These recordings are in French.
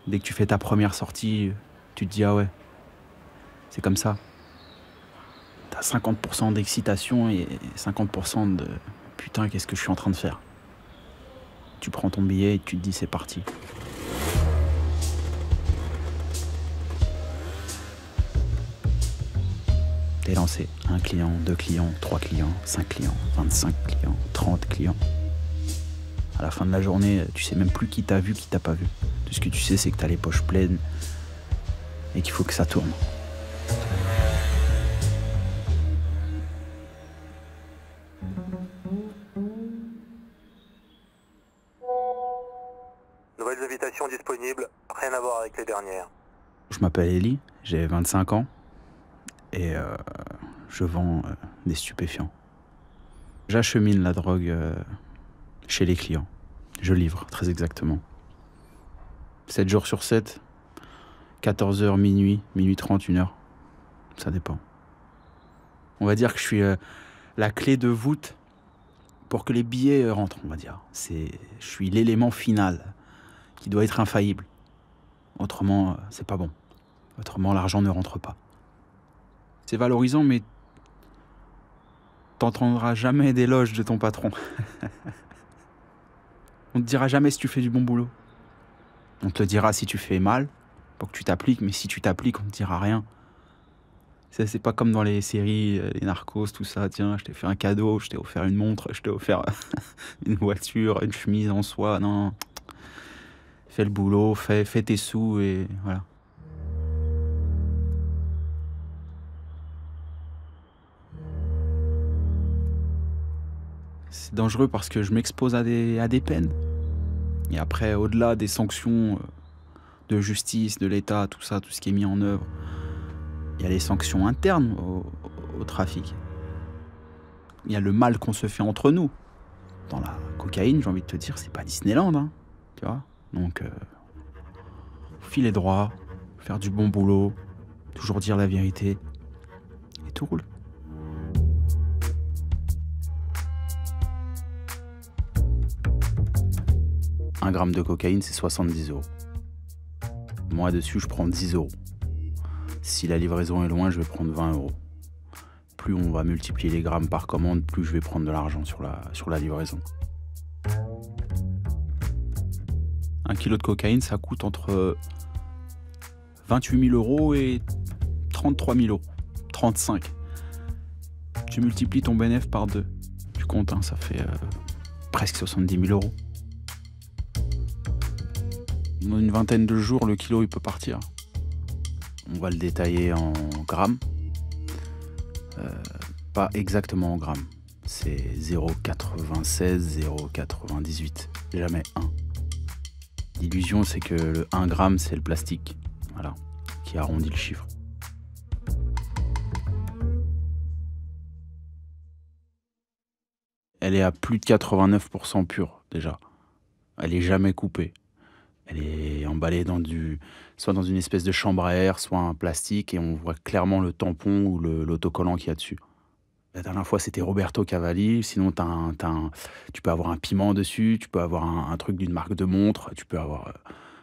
Dès que tu fais ta première sortie, tu te dis ah ouais, c'est comme ça. T'as 50% d'excitation et 50% de putain, qu'est-ce que je suis en train de faire. Tu prends ton billet et tu te dis c'est parti. T'es lancé. 1 client, 2 clients, 3 clients, 5 clients, 25 clients, 30 clients. À la fin de la journée, tu sais même plus qui t'a vu, qui t'a pas vu. Tout ce que tu sais, c'est que t'as les poches pleines et qu'il faut que ça tourne. Nouvelles invitations disponibles, rien à voir avec les dernières. Je m'appelle Eli, j'ai 25 ans et je vends des stupéfiants. J'achemine la drogue chez les clients. Je livre, très exactement. 7 jours sur 7, 14h, minuit, minuit 30, 1h. Ça dépend. On va dire que je suis la clé de voûte pour que les billets rentrent, on va dire. Je suis l'élément final qui doit être infaillible. Autrement, c'est pas bon. Autrement, l'argent ne rentre pas. C'est valorisant, mais t'entendras jamais d'éloges de ton patron. On te dira jamais si tu fais du bon boulot. On te dira si tu fais mal, pour que tu t'appliques, mais si tu t'appliques, on te dira rien. C'est pas comme dans les séries, les narcos, tout ça. Tiens, je t'ai fait un cadeau, je t'ai offert une montre, je t'ai offert une voiture, une chemise en soie. Non, fais le boulot, fais tes sous et voilà. C'est dangereux parce que je m'expose à des peines. Et après, au-delà des sanctions de justice, de l'État, tout ça, tout ce qui est mis en œuvre, il y a les sanctions internes au trafic. Il y a le mal qu'on se fait entre nous. Dans la cocaïne, j'ai envie de te dire, c'est pas Disneyland, hein, tu vois. Donc, filer droit, faire du bon boulot, toujours dire la vérité, et tout roule. Un gramme de cocaïne, c'est 70 €. Moi, dessus, je prends 10 €. Si la livraison est loin, je vais prendre 20 €. Plus on va multiplier les grammes par commande, plus je vais prendre de l'argent sur la livraison. 1 kilo de cocaïne, ça coûte entre 28 000 € et 33 000 €. 35. Tu multiplies ton bénéfice par 2. Tu comptes, hein, ça fait presque 70 000 €. Dans une vingtaine de jours, le kilo, il peut partir. On va le détailler en grammes. Pas exactement en grammes. C'est 0,96, 0,98. Jamais 1. L'illusion, c'est que le 1 gramme, c'est le plastique. Voilà, qui arrondit le chiffre. Elle est à plus de 89% pure, déjà. Elle est jamais coupée. Elle est emballée soit dans une espèce de chambre à air, soit un plastique, et on voit clairement le tampon ou l'autocollant qu'il y a dessus. La dernière fois, c'était Roberto Cavalli. Sinon, tu peux avoir un piment dessus, tu peux avoir un truc d'une marque de montre, tu peux avoir...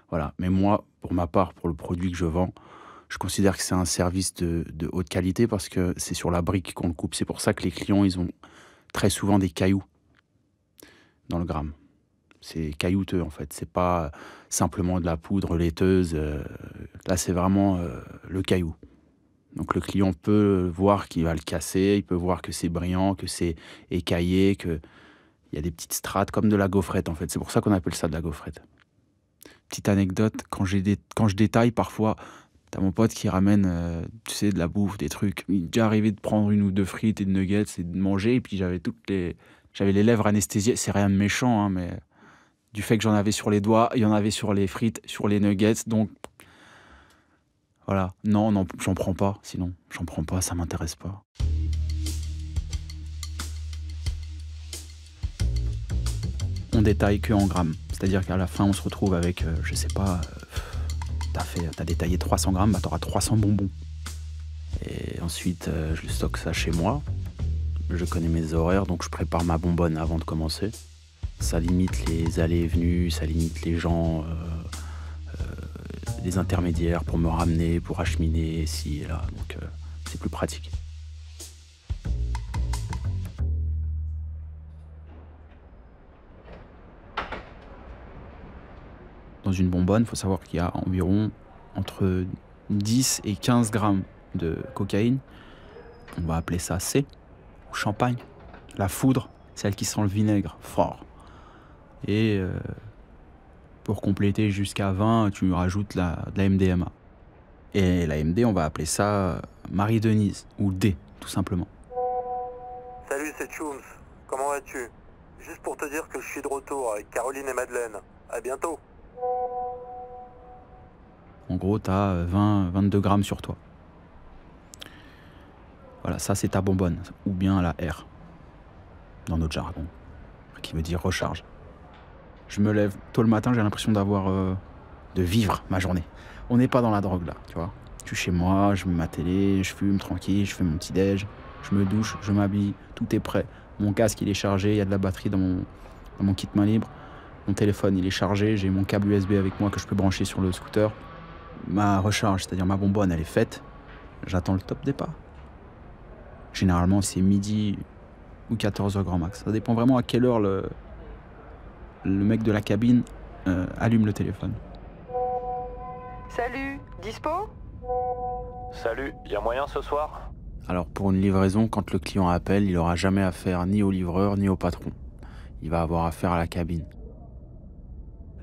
voilà. Mais moi, pour ma part, pour le produit que je vends, je considère que c'est un service de haute qualité parce que c'est sur la brique qu'on le coupe. C'est pour ça que les clients, ils ont très souvent des cailloux dans le gramme. C'est caillouteux, en fait. C'est pas simplement de la poudre laiteuse. Là, c'est vraiment le caillou. Donc, le client peut voir qu'il va le casser, il peut voir que c'est brillant, que c'est écaillé, qu'il y a des petites strates comme de la gaufrette, en fait. C'est pour ça qu'on appelle ça de la gaufrette. Petite anecdote, quand je détaille, parfois, t'as mon pote qui ramène, tu sais, de la bouffe, des trucs. Il est déjà arrivé de prendre 1 ou 2 frites et de nuggets et de manger, et puis j'avais les lèvres anesthésiées. C'est rien de méchant, hein, mais... Du fait que j'en avais sur les doigts, il y en avait sur les frites, sur les nuggets, donc voilà. Non, j'en prends pas, sinon. J'en prends pas, ça m'intéresse pas. On détaille que en grammes. C'est-à-dire qu'à la fin, on se retrouve avec, je sais pas, t'as détaillé 300 grammes, bah t'auras 300 bonbons. Et ensuite, je stocke ça chez moi. Je connais mes horaires, donc je prépare ma bonbonne avant de commencer. Ça limite les allées et venues, ça limite les gens des intermédiaires pour me ramener, pour acheminer ici et là. Donc c'est plus pratique. Dans une bonbonne, il faut savoir qu'il y a environ entre 10 et 15 grammes de cocaïne. On va appeler ça C, ou champagne. La foudre, celle qui sent le vinaigre fort. Et pour compléter jusqu'à 20, tu rajoutes de la MDMA. Et la MD, on va appeler ça Marie-Denise, ou D, tout simplement. Salut, c'est Chums. Comment vas-tu? Juste pour te dire que je suis de retour avec Caroline et Madeleine. À bientôt. En gros, tu as 20-22 grammes sur toi. Voilà, ça c'est ta bonbonne, ou bien la R, dans notre jargon, qui veut dire recharge. Je me lève tôt le matin, j'ai l'impression de vivre ma journée. On n'est pas dans la drogue là, tu vois. Je suis chez moi, je mets ma télé, je fume tranquille, je fais mon petit déj, je me douche, je m'habille, tout est prêt. Mon casque il est chargé, il y a de la batterie dans mon kit main libre. Mon téléphone il est chargé, j'ai mon câble USB avec moi que je peux brancher sur le scooter. Ma recharge, c'est-à-dire ma bonbonne, elle est faite. J'attends le top départ. Généralement c'est midi ou 14h grand max. Ça dépend vraiment à quelle heure le mec de la cabine allume le téléphone. Salut, dispo? Salut, y a moyen ce soir? Alors pour une livraison, quand le client appelle, il n'aura jamais affaire ni au livreur ni au patron. Il va avoir affaire à la cabine.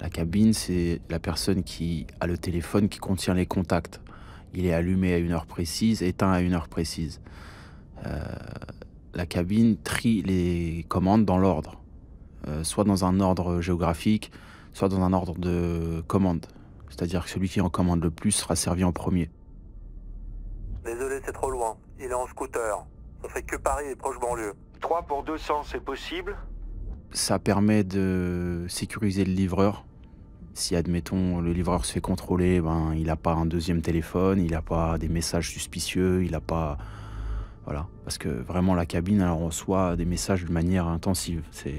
La cabine, c'est la personne qui a le téléphone qui contient les contacts. Il est allumé à une heure précise, éteint à une heure précise. La cabine trie les commandes dans l'ordre. Soit dans un ordre géographique, soit dans un ordre de commande. C'est-à-dire que celui qui en commande le plus sera servi en premier. Désolé, c'est trop loin. Il est en scooter. Ça fait que Paris et proche banlieue. 3 pour 200, c'est possible? Ça permet de sécuriser le livreur. Si, admettons, le livreur se fait contrôler, il n'a pas un deuxième téléphone, il n'a pas des messages suspicieux, il n'a pas... Voilà. Parce que vraiment, la cabine, elle reçoit des messages de manière intensive. C'est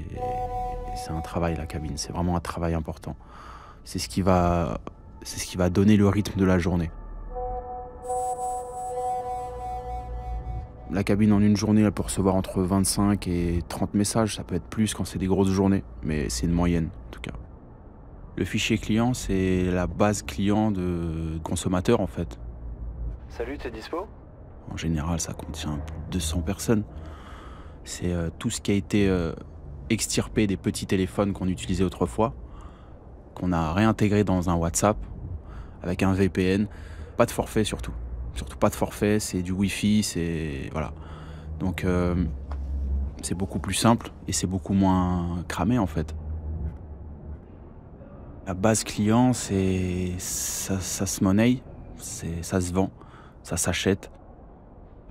un travail, la cabine. C'est vraiment un travail important. C'est ce qui va donner le rythme de la journée. La cabine, en une journée, elle peut recevoir entre 25 et 30 messages. Ça peut être plus quand c'est des grosses journées, mais c'est une moyenne, en tout cas. Le fichier client, c'est la base client de consommateurs, en fait. Salut, t'es dispo? En général, ça contient plus de 200 personnes. C'est tout ce qui a été extirpé des petits téléphones qu'on utilisait autrefois, qu'on a réintégré dans un WhatsApp, avec un VPN. Pas de forfait, surtout. Surtout pas de forfait, c'est du Wi-Fi, c'est... Voilà. Donc, c'est beaucoup plus simple et c'est beaucoup moins cramé, en fait. La base client, ça se monnaie, ça se vend, ça s'achète.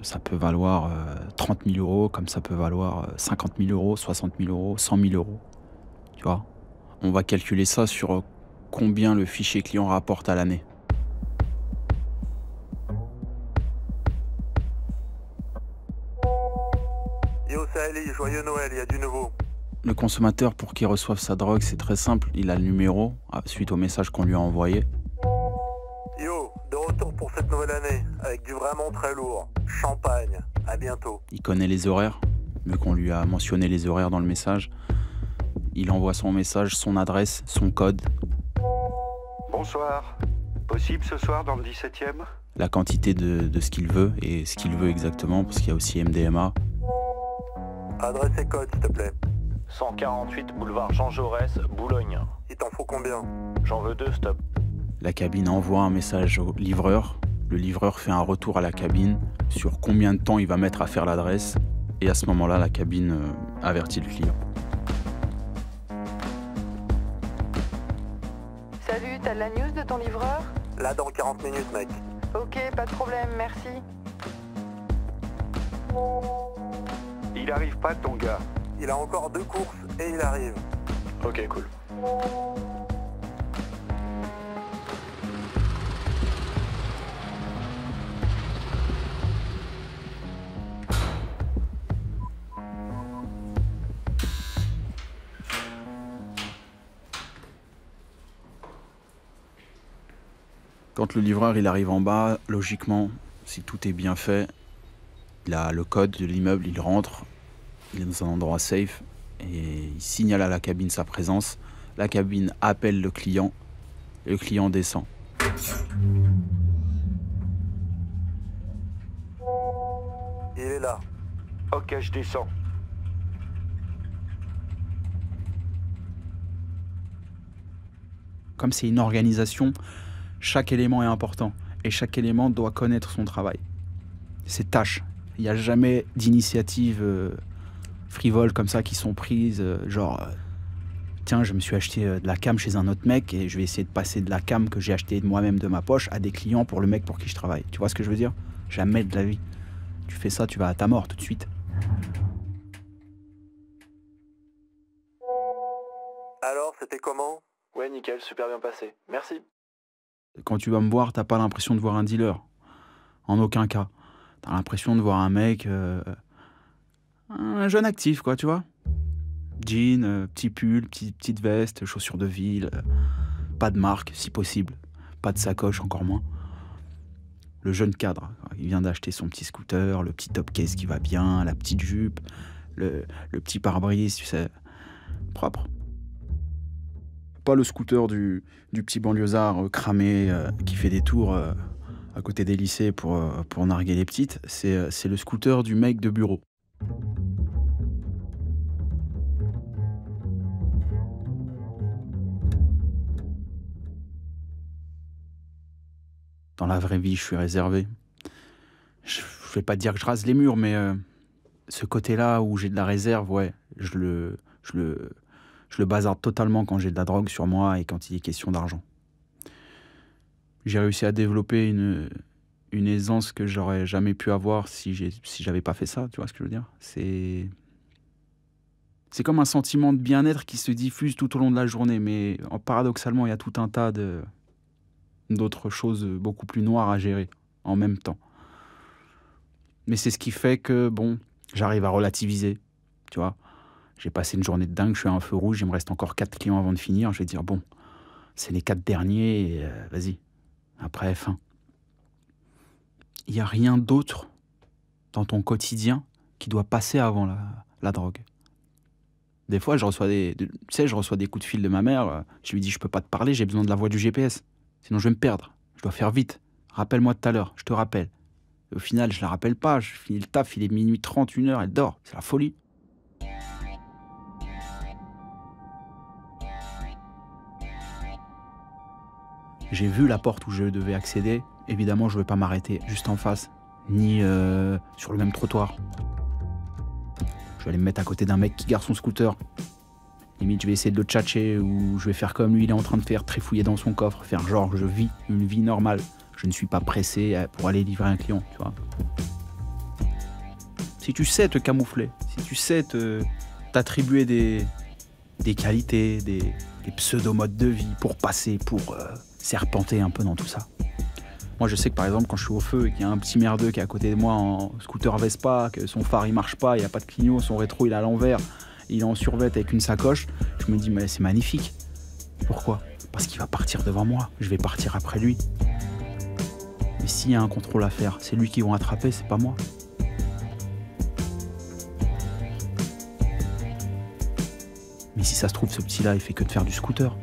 Ça peut valoir 30 000 euros, comme ça peut valoir 50 000 euros, 60 000 euros, 100 000 euros. Tu vois? On va calculer ça sur combien le fichier client rapporte à l'année. Yo, c'est Ali, joyeux Noël, il y a du nouveau. Le consommateur, pour qu'il reçoive sa drogue, c'est très simple. Il a le numéro, suite au message qu'on lui a envoyé. Yo, de retour pour cette nouvelle année, avec du vraiment très lourd. Champagne, à bientôt. Il connaît les horaires, vu qu'on lui a mentionné les horaires dans le message. Il envoie son message, son adresse, son code. Bonsoir. Possible ce soir dans le 17e? La quantité de ce qu'il veut, et ce qu'il veut exactement, parce qu'il y a aussi MDMA. Adresse et code, s'il te plaît. 148 boulevard Jean Jaurès, Boulogne. Il t'en faut combien? J'en veux 2, stop. La cabine envoie un message au livreur. Le livreur fait un retour à la cabine sur combien de temps il va mettre à faire l'adresse. Et à ce moment-là, la cabine avertit le client. Salut, t'as de la news de ton livreur? Là, dans 40 minutes, mec. Ok, pas de problème, merci. Il arrive pas ton gars? Il a encore 2 courses et il arrive. Ok, cool. Quand le livreur il arrive en bas, logiquement, si tout est bien fait, il a le code de l'immeuble, il rentre, il est dans un endroit safe et il signale à la cabine sa présence. La cabine appelle le client et le client descend. Il est là. Ok, je descends. Comme c'est une organisation, chaque élément est important et chaque élément doit connaître son travail. Ses tâches. Il n'y a jamais d'initiatives frivoles comme ça qui sont prises, tiens, je me suis acheté de la cam chez un autre mec et je vais essayer de passer de la cam que j'ai acheté de moi-même de ma poche à des clients pour le mec pour qui je travaille. Tu vois ce que je veux dire? Jamais de la vie. Tu fais ça, tu vas à ta mort tout de suite. Alors, c'était comment? Ouais, nickel, super bien passé. Merci. Quand tu vas me voir, t'as pas l'impression de voir un dealer. En aucun cas. T'as l'impression de voir un mec... un jeune actif, quoi, tu vois. Jean, petit pull, petite veste, chaussures de ville. Pas de marque, si possible. Pas de sacoche, encore moins. Le jeune cadre, il vient d'acheter son petit scooter, le petit top case qui va bien, la petite jupe, le petit pare-brise, tu sais, propre. Pas le scooter du petit banlieusard cramé qui fait des tours à côté des lycées pour narguer les petites. C'est le scooter du mec de bureau. Dans la vraie vie, je suis réservé. Je vais pas te dire que je rase les murs, mais ce côté-là où j'ai de la réserve, ouais, je le bazarde totalement quand j'ai de la drogue sur moi et quand il est question d'argent. J'ai réussi à développer une aisance que j'aurais jamais pu avoir si j'avais pas fait ça, tu vois ce que je veux dire? C'est comme un sentiment de bien-être qui se diffuse tout au long de la journée, mais paradoxalement, il y a tout un tas d'autres choses beaucoup plus noires à gérer en même temps. Mais c'est ce qui fait que, bon, j'arrive à relativiser, tu vois. J'ai passé une journée de dingue, je suis à un feu rouge, il me reste encore 4 clients avant de finir. Je vais dire, bon, c'est les 4 derniers, et vas-y, après, fin. Il n'y a rien d'autre dans ton quotidien qui doit passer avant la drogue. Des fois, je reçois des coups de fil de ma mère, je lui dis, je peux pas te parler, j'ai besoin de la voix du GPS. Sinon, je vais me perdre. Je dois faire vite. Rappelle-moi tout à l'heure, je te rappelle. Et au final, je la rappelle pas. Je finis le taf, il est minuit 30, 1h, elle dort. C'est la folie. J'ai vu la porte où je devais accéder. Évidemment, je ne vais pas m'arrêter juste en face, ni sur le même trottoir. Je vais aller me mettre à côté d'un mec qui gare son scooter. Limite, je vais essayer de le tchatcher ou je vais faire comme lui, il est en train de faire, trifouiller dans son coffre, faire genre que je vis une vie normale. Je ne suis pas pressé pour aller livrer un client, tu vois. Si tu sais te camoufler, si tu sais t'attribuer des qualités, des pseudo-modes de vie pour passer, pour serpenter un peu dans tout ça. Moi, je sais que par exemple, quand je suis au feu et qu'il y a un petit merdeux qui est à côté de moi en scooter Vespa, que son phare il marche pas, il n'y a pas de clignot, son rétro il est à l'envers, il est en survêt avec une sacoche, je me dis mais c'est magnifique. Pourquoi? Parce qu'il va partir devant moi, je vais partir après lui. Mais s'il y a un contrôle à faire, c'est lui qui vont attraper, c'est pas moi. Mais si ça se trouve, ce petit-là, il fait que de faire du scooter.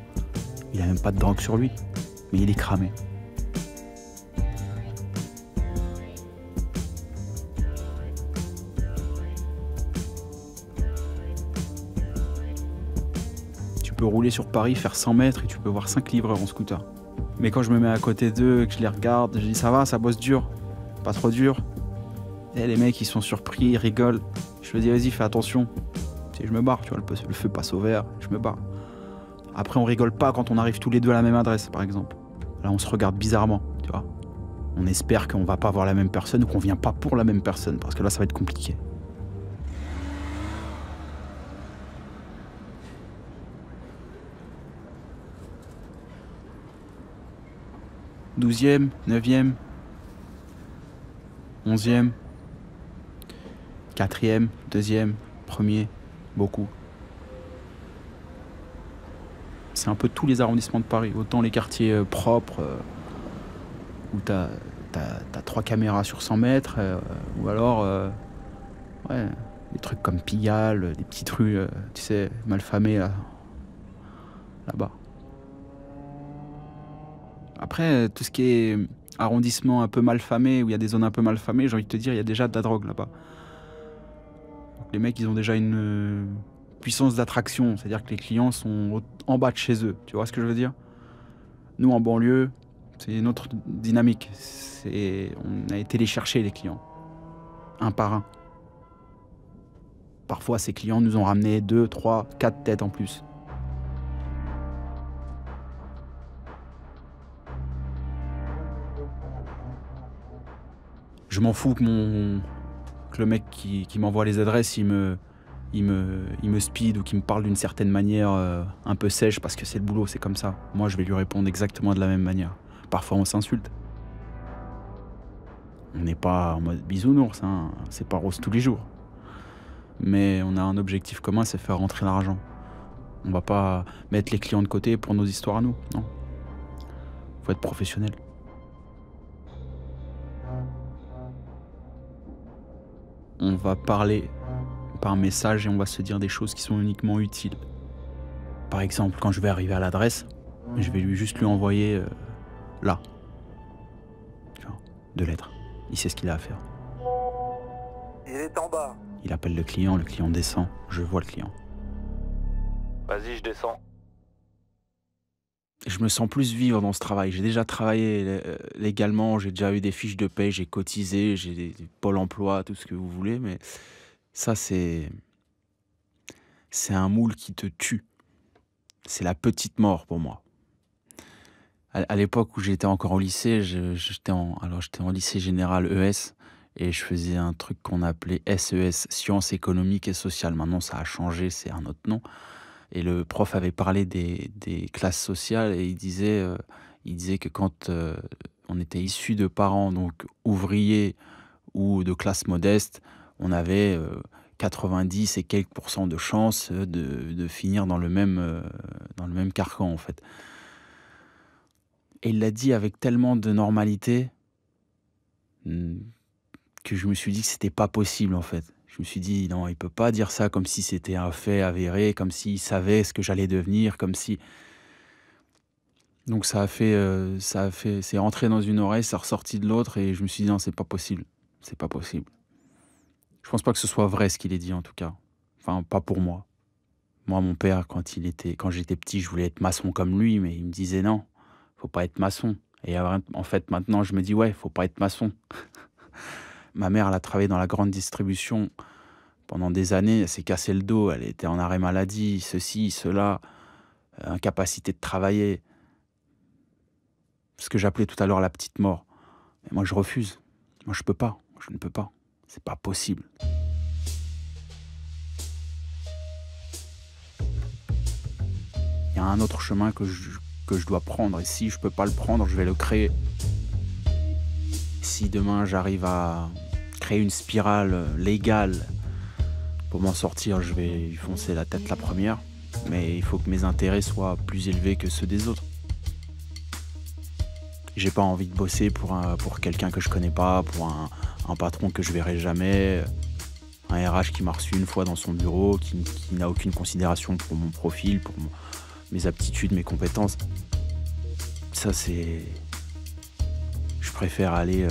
Il a même pas de drogue sur lui, mais il est cramé. Tu peux rouler sur Paris, faire 100 mètres et tu peux voir 5 livreurs en scooter. Mais quand je me mets à côté d'eux, que je les regarde, je dis ça va, ça bosse dur, pas trop dur. Et les mecs ils sont surpris, ils rigolent. Je leur dis vas-y fais attention. Et je me barre, tu vois, le feu passe au vert, je me barre. Après on rigole pas quand on arrive tous les deux à la même adresse par exemple. Là on se regarde bizarrement, tu vois. On espère qu'on va pas voir la même personne ou qu'on vient pas pour la même personne, parce que là ça va être compliqué. Douzième, 9e, 11e, 4e, 2e, 1er, beaucoup. C'est un peu tous les arrondissements de Paris, autant les quartiers propres, où t'as 3 caméras sur 100 mètres, ou alors ouais, des trucs comme Pigalle, des petites rues, tu sais, malfamées là-bas. Après, tout ce qui est arrondissement un peu malfamé, où il y a des zones un peu malfamées, j'ai envie de te dire, il y a déjà de la drogue là-bas. Donc les mecs, ils ont déjà une puissance d'attraction, c'est-à-dire que les clients sont en bas de chez eux, tu vois ce que je veux dire? Nous, en banlieue, c'est une autre dynamique. On a été les chercher, les clients, un par un. Parfois, ces clients nous ont ramené 2, 3, 4 têtes en plus. Je m'en fous que le mec qui m'envoie les adresses, il me speed ou qu'il me parle d'une certaine manière un peu sèche, parce que c'est le boulot, c'est comme ça. Moi, je vais lui répondre exactement de la même manière. Parfois, on s'insulte. On n'est pas en mode bisounours, hein. C'est pas rose tous les jours. Mais on a un objectif commun, c'est faire rentrer l'argent. On va pas mettre les clients de côté pour nos histoires à nous, non. Faut être professionnel. On va parler par message et on va se dire des choses qui sont uniquement utiles. Par exemple, quand je vais arriver à l'adresse, je vais juste lui envoyer là. Tu vois, 2 lettres. Il sait ce qu'il a à faire. Il est en bas. Il appelle le client descend, je vois le client. Vas-y, je descends. Je me sens plus vivre dans ce travail. J'ai déjà travaillé légalement, j'ai déjà eu des fiches de paie, j'ai cotisé, j'ai des Pôle emploi, tout ce que vous voulez, mais ça, c'est un moule qui te tue. C'est la petite mort pour moi. À l'époque où j'étais encore au lycée, j'étais en lycée général ES, et je faisais un truc qu'on appelait SES, Sciences économiques et sociales. Maintenant, ça a changé, c'est un autre nom. Et le prof avait parlé des classes sociales, et il disait que quand on était issu de parents donc ouvriers ou de classe modeste, on avait 90 et quelques % de chances de finir dans le même carcan, en fait. Et il l'a dit avec tellement de normalité que je me suis dit que c'était pas possible, en fait. Je me suis dit: «Non, il peut pas dire ça comme si c'était un fait avéré, comme s'il savait ce que j'allais devenir, comme si...» Donc c'est rentré dans une oreille, c'est ressorti de l'autre, et je me suis dit: «Non, c'est pas possible, c'est pas possible». Je pense pas que ce soit vrai ce qu'il ait dit, en tout cas. Enfin, pas pour moi. Moi, mon père, quand j'étais petit, je voulais être maçon comme lui, mais il me disait: «Non, faut pas être maçon». Et en fait, maintenant, je me dis: «Ouais, faut pas être maçon». Ma mère, elle a travaillé dans la grande distribution pendant des années, elle s'est cassé le dos, elle était en arrêt maladie, ceci, cela, incapacité de travailler. Ce que j'appelais tout à l'heure la petite mort. Mais moi, je refuse. Moi, je peux pas. Je ne peux pas. C'est pas possible. Il y a un autre chemin que je dois prendre, et si je peux pas le prendre, je vais le créer. Si demain j'arrive à créer une spirale légale pour m'en sortir, je vais y foncer la tête la première, mais il faut que mes intérêts soient plus élevés que ceux des autres. J'ai pas envie de bosser pour quelqu'un que je connais pas, pour un patron que je verrai jamais, un RH qui m'a reçu une fois dans son bureau, qui n'a aucune considération pour mon profil, pour mes aptitudes, mes compétences. Ça, c'est... Je préfère aller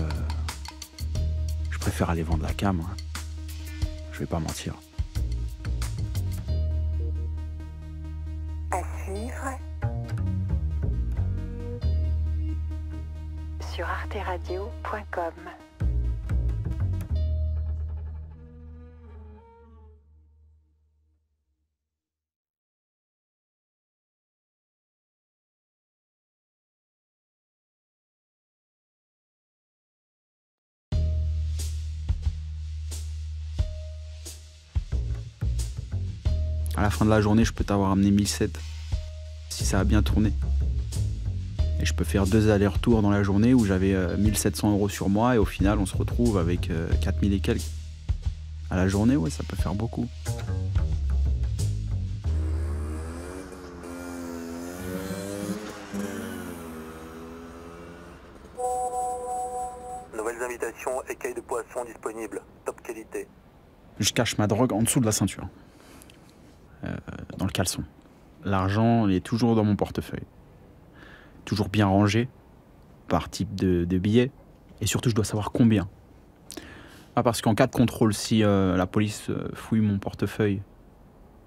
vendre la cam, hein. Je vais pas mentir. À suivre sur arteradio.com. À la fin de la journée, je peux t'avoir amené 1007, si ça a bien tourné. Et je peux faire 2 allers-retours dans la journée où j'avais 1700 € sur moi, et au final, on se retrouve avec 4000 et quelques. À la journée, ouais, ça peut faire beaucoup. édition écailles de poisson disponible. Top qualité. Je cache ma drogue en dessous de la ceinture. Dans le caleçon. L'argent, il est toujours dans mon portefeuille. Toujours bien rangé, par type de billet. Et surtout, je dois savoir combien. Ah, parce qu'en cas de contrôle, si la police fouille mon portefeuille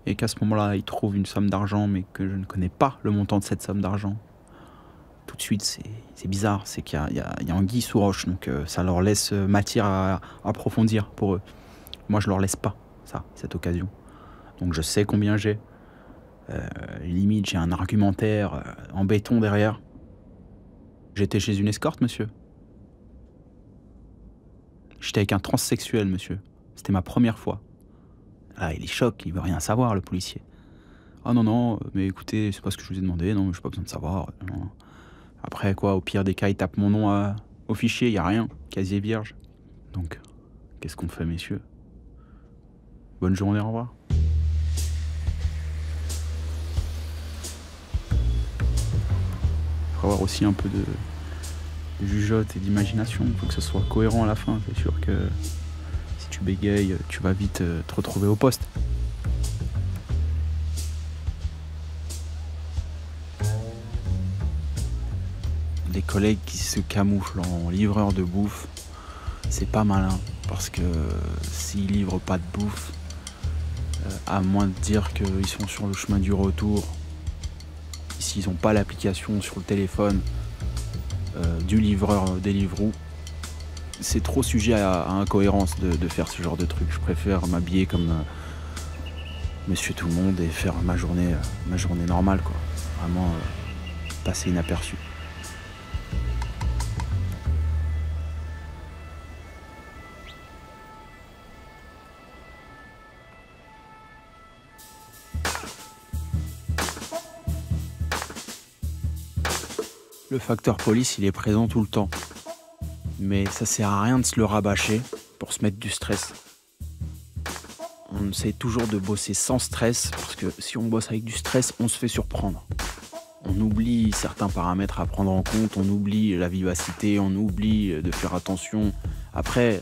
et qu'à ce moment-là, ils trouvent une somme d'argent, mais que je ne connais pas le montant de cette somme d'argent, tout de suite, c'est bizarre. C'est qu'il y a anguille sous roche, donc ça leur laisse matière à approfondir pour eux. Moi, je leur laisse pas ça, cette occasion. Donc je sais combien j'ai. Limite, j'ai un argumentaire en béton derrière. J'étais chez une escorte, monsieur. J'étais avec un transsexuel, monsieur. C'était ma première fois. Ah, il est choc, il veut rien savoir, le policier. Ah non, mais écoutez, c'est pas ce que je vous ai demandé, non, j'ai pas besoin de savoir. Non. Après, quoi, au pire des cas, il tape mon nom au fichier, il y a rien, casier vierge. Donc, qu'est-ce qu'on fait, messieurs? Bonne journée, au revoir. Il faut avoir aussi un peu de jugeote et d'imagination. Il faut que ce soit cohérent à la fin. C'est sûr que si tu bégayes, tu vas vite te retrouver au poste. Les collègues qui se camouflent en livreurs de bouffe, c'est pas malin. Parce que s'ils livrent pas de bouffe, à moins de dire qu'ils sont sur le chemin du retour, s'ils n'ont pas l'application sur le téléphone du livreur Deliveroo, c'est trop sujet à incohérence de faire ce genre de truc. Je préfère m'habiller comme monsieur tout le monde et faire ma journée normale, quoi. Vraiment passer inaperçu. Le facteur police, il est présent tout le temps. Mais ça sert à rien de se le rabâcher pour se mettre du stress. On essaie toujours de bosser sans stress, parce que si on bosse avec du stress, on se fait surprendre. On oublie certains paramètres à prendre en compte, on oublie la vivacité, on oublie de faire attention. Après,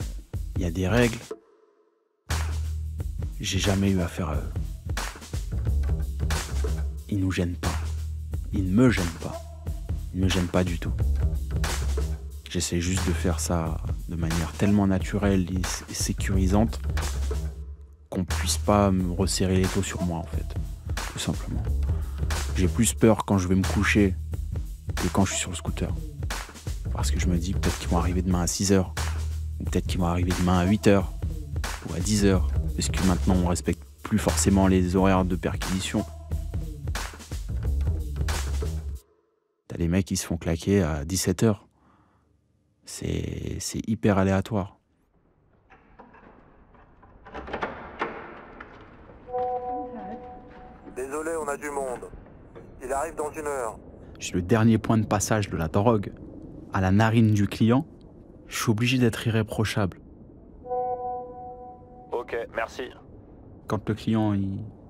il y a des règles. J'ai jamais eu affaire à eux. Ils nous gênent pas. Ils ne me gênent pas. Ils ne me gênent pas du tout. J'essaie juste de faire ça de manière tellement naturelle et sécurisante qu'on puisse pas me resserrer les taux sur moi, en fait. Tout simplement. J'ai plus peur quand je vais me coucher que quand je suis sur le scooter. Parce que je me dis peut-être qu'ils vont arriver demain à 6h. Ou peut-être qu'ils vont arriver demain à 8h. Ou à 10h. Parce que maintenant on respecte plus forcément les horaires de perquisition. T'as les mecs qui se font claquer à 17h. C'est hyper aléatoire. Désolé, on a du monde. Il arrive dans 1 heure. Je suis le dernier point de passage de la drogue à la narine du client. Je suis obligé d'être irréprochable. Ok, merci. Quand le client,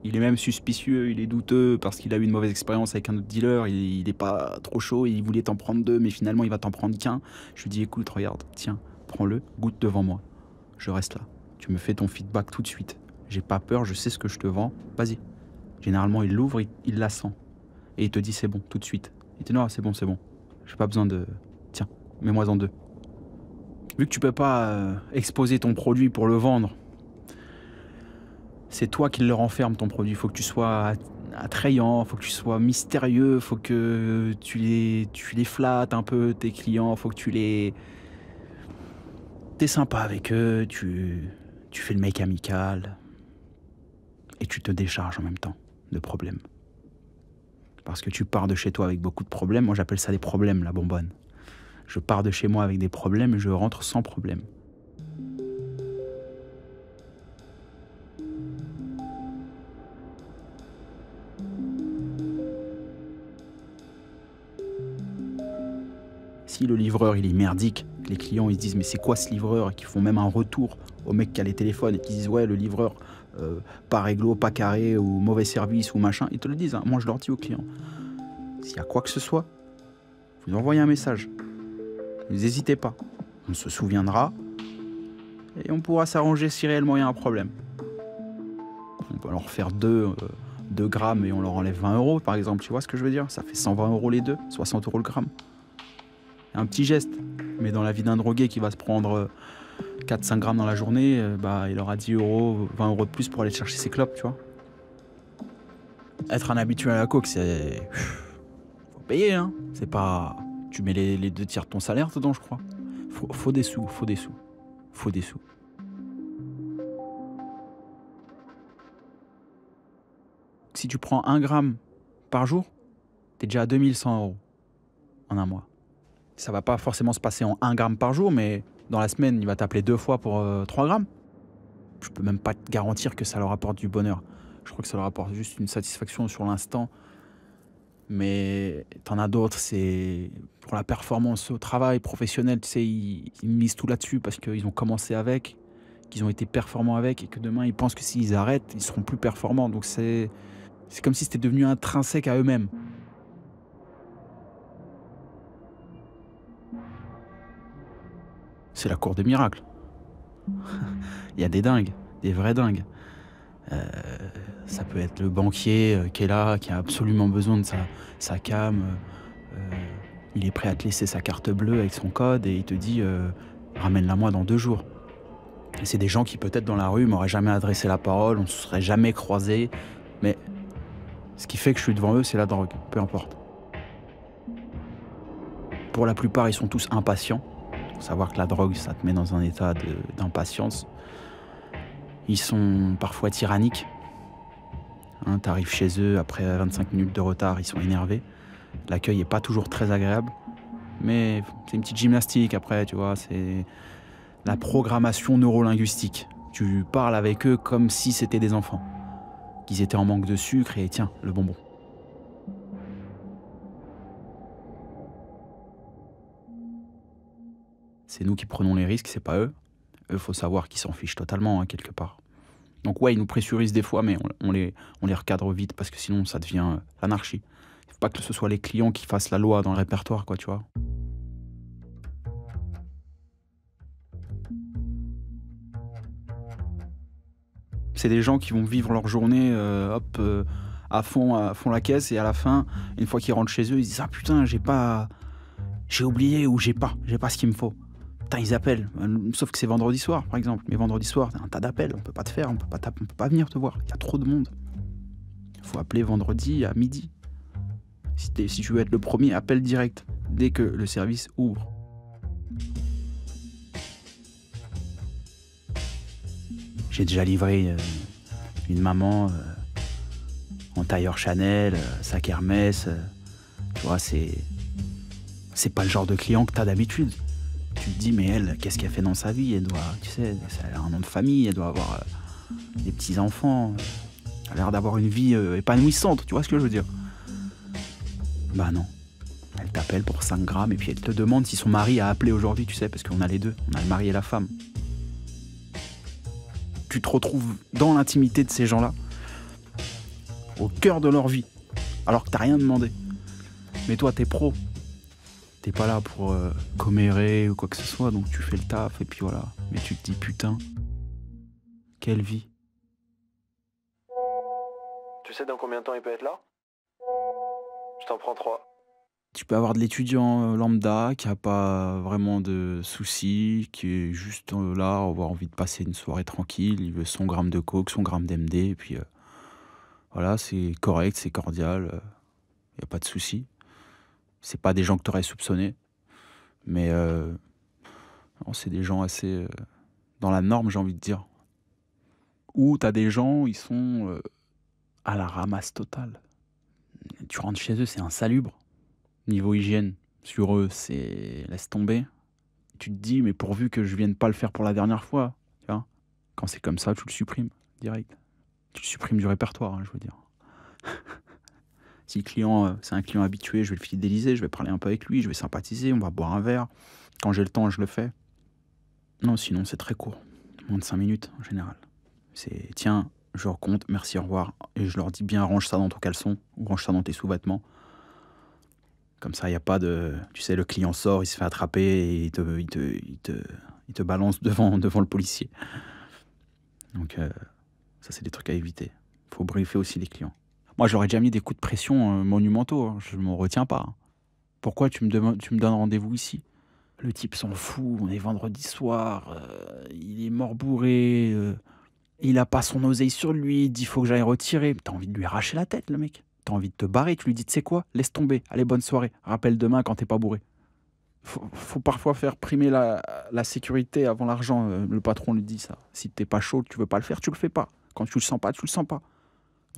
il est même suspicieux, il est douteux parce qu'il a eu une mauvaise expérience avec un autre dealer, il est pas trop chaud, il voulait t'en prendre 2, mais finalement il va t'en prendre qu'un. Je lui dis écoute, regarde, tiens, prends-le, goûte devant moi. Je reste là. Tu me fais ton feedback tout de suite. J'ai pas peur, je sais ce que je te vends, vas-y. Généralement il l'ouvre, il la sent. Et il te dit c'est bon, tout de suite. Il te dit non, c'est bon. J'ai pas besoin de... Tiens, mets-moi en 2. Vu que tu peux pas exposer ton produit pour le vendre, c'est toi qui le renferme, ton produit. Il faut que tu sois attrayant, il faut que tu sois mystérieux, il faut que tu les flattes un peu, tes clients, il faut que t'es sympa avec eux, tu fais le mec amical et tu te décharges en même temps de problèmes. Parce que tu pars de chez toi avec beaucoup de problèmes. Moi, j'appelle ça des problèmes, la bonbonne. Je pars de chez moi avec des problèmes et je rentre sans problème. Si le livreur il est merdique, les clients ils se disent mais c'est quoi ce livreur, et qu'ils font même un retour au mec qui a les téléphones et qui disent ouais le livreur pas réglo, pas carré ou mauvais service ou machin, ils te le disent, hein. Moi je leur dis aux clients, s'il y a quoi que ce soit, vous envoyez un message, vous n'hésitez pas, on se souviendra et on pourra s'arranger si réellement il y a un problème. On peut leur faire 2 grammes et on leur enlève 20 euros, par exemple, tu vois ce que je veux dire? Ça fait 120 euros les deux, 60 euros le gramme. Un petit geste, mais dans la vie d'un drogué qui va se prendre 4-5 grammes dans la journée, il aura 10 euros, 20 euros de plus pour aller chercher ses clopes, tu vois. Être un habitué à la coke, c'est... Faut payer, hein. C'est pas... Tu mets les 2 tiers de ton salaire dedans, je crois. Faut des sous, faut des sous. Faut des sous. Si tu prends 1 gramme par jour, t'es déjà à 2100 euros en un mois. Ça va pas forcément se passer en 1 gramme par jour, mais dans la semaine, il va t'appeler 2 fois pour 3 grammes. Je peux même pas te garantir que ça leur apporte du bonheur. Je crois que ça leur apporte juste une satisfaction sur l'instant. Mais t'en as d'autres, c'est pour la performance au travail professionnel, tu sais, ils misent tout là-dessus parce qu'ils ont commencé avec, qu'ils ont été performants avec et que demain, ils pensent que s'ils arrêtent, ils seront plus performants. Donc c'est comme si c'était devenu intrinsèque à eux-mêmes. C'est la cour des miracles. Il y a des dingues, des vrais dingues. Ça peut être le banquier qui est là, qui a absolument besoin de sa cam. Il est prêt à te laisser sa carte bleue avec son code et il te dit ramène-la moi dans 2 jours. Et c'est des gens qui peut-être dans la rue m'auraient jamais adressé la parole, on ne se serait jamais croisés. Mais ce qui fait que je suis devant eux, c'est la drogue, peu importe. Pour la plupart, ils sont tous impatients. Faut savoir que la drogue, ça te met dans un état d'impatience. Ils sont parfois tyranniques. Hein, t'arrives chez eux, après 25 minutes de retard, ils sont énervés. L'accueil n'est pas toujours très agréable. Mais c'est une petite gymnastique après, tu vois. C'est la programmation neurolinguistique. Tu parles avec eux comme si c'était des enfants. Qu'ils étaient en manque de sucre et tiens, le bonbon. C'est nous qui prenons les risques, c'est pas eux. Eux, faut savoir qu'ils s'en fichent totalement, hein, quelque part. Donc ouais, ils nous pressurisent des fois, mais on les recadre vite parce que sinon ça devient l'anarchie. Il faut pas que ce soit les clients qui fassent la loi dans le répertoire, quoi, tu vois. C'est des gens qui vont vivre leur journée à fond la caisse et à la fin, une fois qu'ils rentrent chez eux, ils se disent « Ah putain, j'ai oublié ou j'ai pas ce qu'il me faut ». Putain, ils appellent, sauf que c'est vendredi soir, par exemple. Mais vendredi soir, t'as un tas d'appels, on peut pas te faire, on peut pas venir te voir. Il y a trop de monde. Il faut appeler vendredi à midi. Si tu veux être le premier, appelle direct, dès que le service ouvre. J'ai déjà livré une maman en tailleur Chanel, sac Hermès. Tu vois, c'est pas le genre de client que t'as d'habitude. Tu te dis, mais elle, qu'est-ce qu'elle fait dans sa vie? Elle doit, tu sais, elle a un nom de famille, elle doit avoir des petits-enfants. Elle a l'air d'avoir une vie épanouissante, tu vois ce que je veux dire? Bah non. Elle t'appelle pour 5 grammes et puis elle te demande si son mari a appelé aujourd'hui, tu sais, parce qu'on a les deux. On a le mari et la femme. Tu te retrouves dans l'intimité de ces gens-là, au cœur de leur vie, alors que t'as rien demandé. Mais toi, t'es pro. T'es pas là pour commérer ou quoi que ce soit, donc tu fais le taf et puis voilà. Mais tu te dis putain, quelle vie. Tu sais dans combien de temps il peut être là? Je t'en prends 3. Tu peux avoir de l'étudiant lambda qui a pas vraiment de soucis, qui est juste là, avoir envie de passer une soirée tranquille, il veut son gramme de coke, son gramme d'MD, et puis voilà, c'est correct, c'est cordial, y a pas de soucis. C'est pas des gens que t'aurais soupçonnés, mais non, c'est des gens assez dans la norme, j'ai envie de dire. Ou t'as des gens, ils sont à la ramasse totale. Tu rentres chez eux, c'est insalubre. Niveau hygiène, sur eux, c'est laisse tomber. Tu te dis, mais pourvu que je vienne pas le faire pour la dernière fois, tu vois. Quand c'est comme ça, tu le supprimes, direct. Tu le supprimes du répertoire, hein, je veux dire. Si le client, c'est un client habitué, je vais le fidéliser, je vais parler un peu avec lui, je vais sympathiser, on va boire un verre. Quand j'ai le temps, je le fais. Non, sinon, c'est très court. Moins de 5 minutes, en général. C'est, tiens, je recompte, merci, au revoir. Et je leur dis bien, range ça dans ton caleçon, ou range ça dans tes sous-vêtements. Comme ça, il n'y a pas de... Tu sais, le client sort, il se fait attraper et il Il te balance devant le policier. Donc ça, c'est des trucs à éviter. Il faut briefer aussi les clients. Moi, j'aurais déjà mis des coups de pression monumentaux. Hein. Je ne m'en retiens pas. Hein. Pourquoi tu me donnes rendez-vous ici? Le type s'en fout, on est vendredi soir, il est mort bourré, il a pas son oseille sur lui, il dit faut que j'aille retirer. T'as envie de lui arracher la tête, le mec. T'as envie de te barrer, tu lui dis tu sais quoi, laisse tomber, allez bonne soirée, rappelle demain quand t'es pas bourré. Faut parfois faire primer la sécurité avant l'argent, le patron lui dit ça. Si t'es pas chaud, tu veux pas le faire, tu le fais pas. Quand tu le sens pas, tu le sens pas.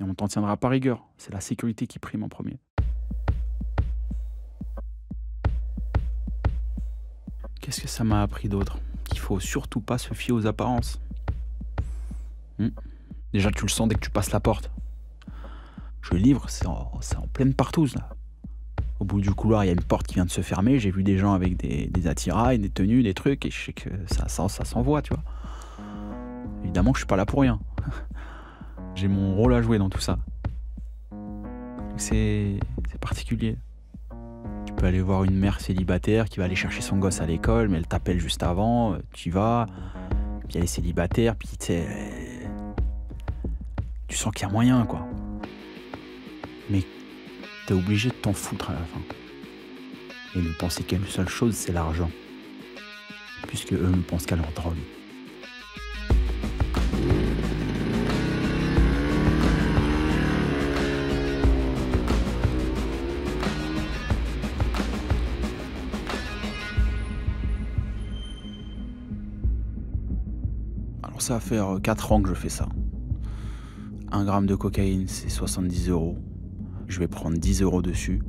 Et on t'en tiendra pas rigueur, c'est la sécurité qui prime en premier. Qu'est-ce que ça m'a appris d'autre? Qu'il faut surtout pas se fier aux apparences. Déjà, tu le sens dès que tu passes la porte. Je livre, c'est en pleine partouze, là. Au bout du couloir, il y a une porte qui vient de se fermer. J'ai vu des gens avec des attirails, des tenues, des trucs, et je sais que ça s'envoie, tu vois. Évidemment que je suis pas là pour rien. J'ai mon rôle à jouer dans tout ça. C'est particulier. Tu peux aller voir une mère célibataire qui va aller chercher son gosse à l'école, mais elle t'appelle juste avant, tu y vas, puis elle est célibataire, puis tu sais, tu sens qu'il y a moyen, quoi. Mais t'es obligé de t'en foutre à la fin. Et de penser qu'une seule chose, c'est l'argent. Puisque eux ne pensent qu'à leur drogue. Ça va faire 4 ans que je fais ça. 1 gramme de cocaïne, c'est 70 €. Je vais prendre 10 € dessus.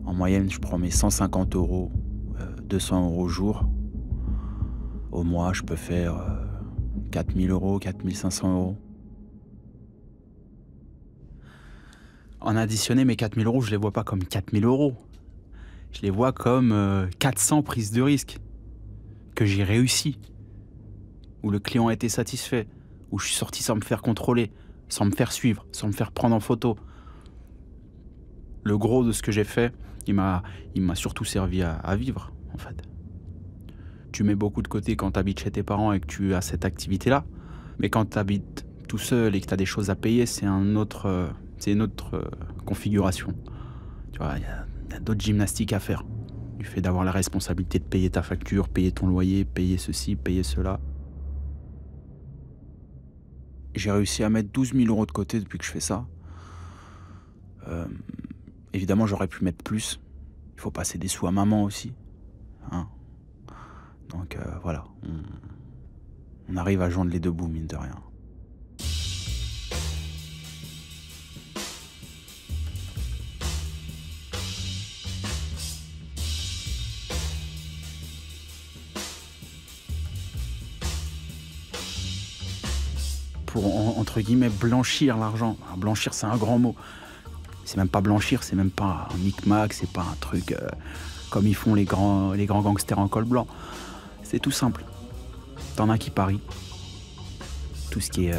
En moyenne, je prends mes 150 €, 200 € au jour. Au mois, je peux faire 4000 €, 4500 €. En additionné, mes 4000 €, je les vois pas comme 4000 €. Je les vois comme 400 prises de risque que j'ai réussi. Où le client a été satisfait, où je suis sorti sans me faire contrôler, sans me faire suivre, sans me faire prendre en photo. Le gros de ce que j'ai fait, il m'a surtout servi à vivre, en fait. Tu mets beaucoup de côté quand tu habites chez tes parents et que tu as cette activité-là, mais quand tu habites tout seul et que tu as des choses à payer, c'est une autre configuration. Tu vois, il y a d'autres gymnastiques à faire. Du fait d'avoir la responsabilité de payer ta facture, payer ton loyer, payer ceci, payer cela. J'ai réussi à mettre 12 000 € de côté depuis que je fais ça. Évidemment, j'aurais pu mettre plus. Il faut passer des sous à maman aussi. Hein. Donc voilà, on arrive à joindre les deux bouts, mine de rien. Pour, entre guillemets, blanchir l'argent. Alors, blanchir, c'est un grand mot. C'est même pas blanchir, c'est même pas un micmac, c'est pas un truc comme ils font les grands gangsters en col blanc. C'est tout simple. T'en as qui parient. Tout ce qui est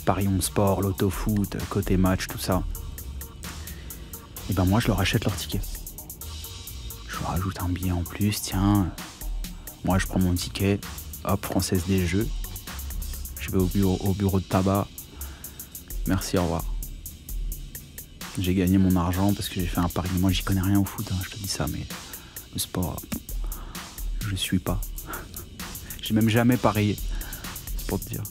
Paris 11 Sport, l'auto-foot, côté match, tout ça. Et ben moi, je leur achète leur ticket. Je leur rajoute un billet en plus, tiens. Moi, je prends mon ticket, hop, Française des Jeux. Je vais au bureau de tabac. Merci, au revoir. J'ai gagné mon argent parce que j'ai fait un pari. Moi, j'y connais rien au foot, hein, je te dis ça, mais le sport, je suis pas. J'ai même jamais parié. C'est pour te dire.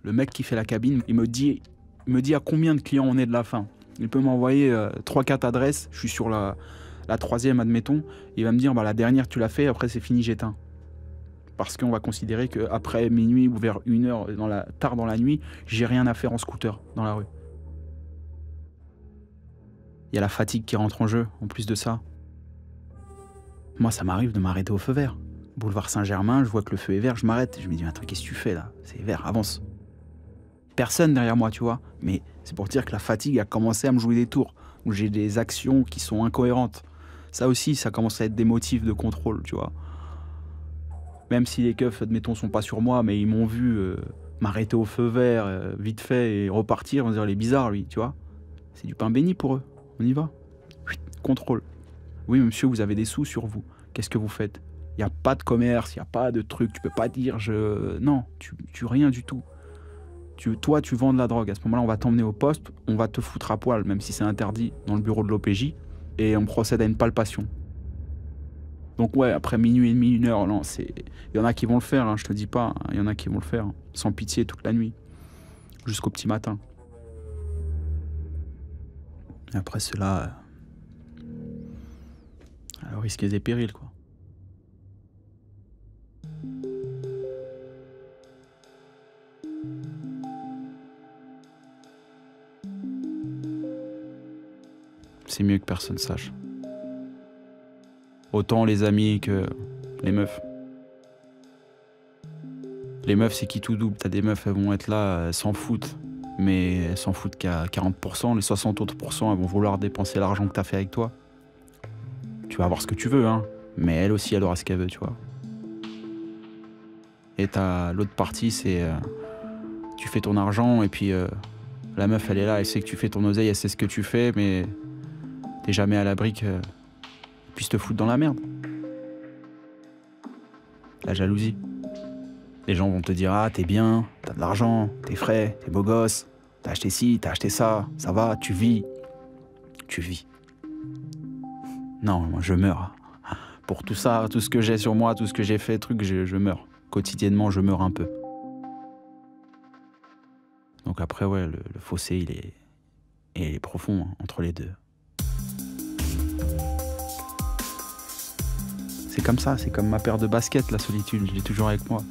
Le mec qui fait la cabine, il me dit à combien de clients on est de la fin. Il peut m'envoyer 3-4 adresses, je suis sur la 3e, admettons. Il va me dire, bah, la dernière tu l'as fait, après c'est fini, j'éteins. Parce qu'on va considérer qu'après minuit ou vers 1h, tard dans la nuit, j'ai rien à faire en scooter dans la rue. Il y a la fatigue qui rentre en jeu, en plus de ça. Moi, ça m'arrive de m'arrêter au feu vert. Boulevard Saint-Germain, je vois que le feu est vert, je m'arrête. Je me dis, attends, qu'est-ce que tu fais là? C'est vert, avance. Personne derrière moi, tu vois. Mais c'est pour dire que la fatigue a commencé à me jouer des tours, où j'ai des actions qui sont incohérentes. Ça aussi, ça commence à être des motifs de contrôle, tu vois. Même si les keufs, admettons, sont pas sur moi, mais ils m'ont vu m'arrêter au feu vert, vite fait, et repartir, on va dire, il est bizarre, lui, tu vois. C'est du pain béni pour eux. On y va. Chut, contrôle. Oui, monsieur, vous avez des sous sur vous. Qu'est-ce que vous faites? Il n'y a pas de commerce, il n'y a pas de truc. Tu peux pas dire, non, tu rien du tout. Toi, tu vends de la drogue. À ce moment-là, on va t'emmener au poste, on va te foutre à poil, même si c'est interdit, dans le bureau de l'OPJ, et on procède à une palpation. Donc ouais, après minuit et demi, 1 heure, non, il y en a qui vont le faire, hein, je te dis pas, hein, il y en a qui vont le faire, hein, sans pitié toute la nuit, jusqu'au petit matin. Et après cela, risques et périls, quoi. C'est mieux que personne sache. Autant les amis que les meufs. Les meufs, c'est qui tout double. T'as des meufs, elles vont être là, elles s'en foutent. Mais elles s'en foutent qu'à 40%. Les 60 autres pourcents, elles vont vouloir dépenser l'argent que t'as fait avec toi. Tu vas avoir ce que tu veux, hein. Mais elle aussi, elle aura ce qu'elle veut, tu vois. Et t'as l'autre partie, c'est... tu fais ton argent et puis... la meuf, elle est là, elle sait que tu fais ton oseille, elle sait ce que tu fais, mais... t'es jamais à l'abri qu'elle puisse te foutre dans la merde. La jalousie. Les gens vont te dire, ah, t'es bien, t'as de l'argent, t'es frais, t'es beau gosse, t'as acheté ci, t'as acheté ça va, tu vis. Tu vis. Non, moi, je meurs. Pour tout ça, tout ce que j'ai sur moi, tout ce que j'ai fait, je meurs. Quotidiennement, je meurs un peu. Donc après, ouais, le fossé, il est profond, hein, entre les deux. C'est comme ça, c'est comme ma paire de baskets, la solitude, je l'ai toujours avec moi.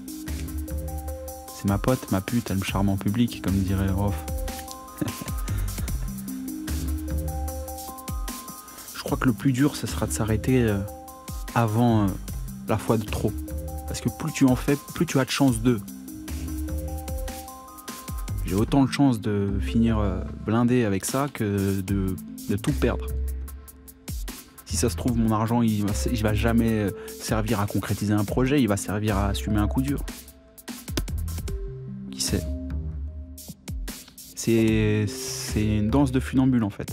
C'est ma pote, ma pute, elle me charme en public, comme dirait Rof. Je crois que le plus dur, ce sera de s'arrêter avant la fois de trop. Parce que plus tu en fais, plus tu as de chance d'eux. J'ai autant de chance de finir blindé avec ça que de tout perdre. Si ça se trouve, mon argent, il va jamais servir à concrétiser un projet, il va servir à assumer un coup dur. Qui sait? C'est une danse de funambule, en fait.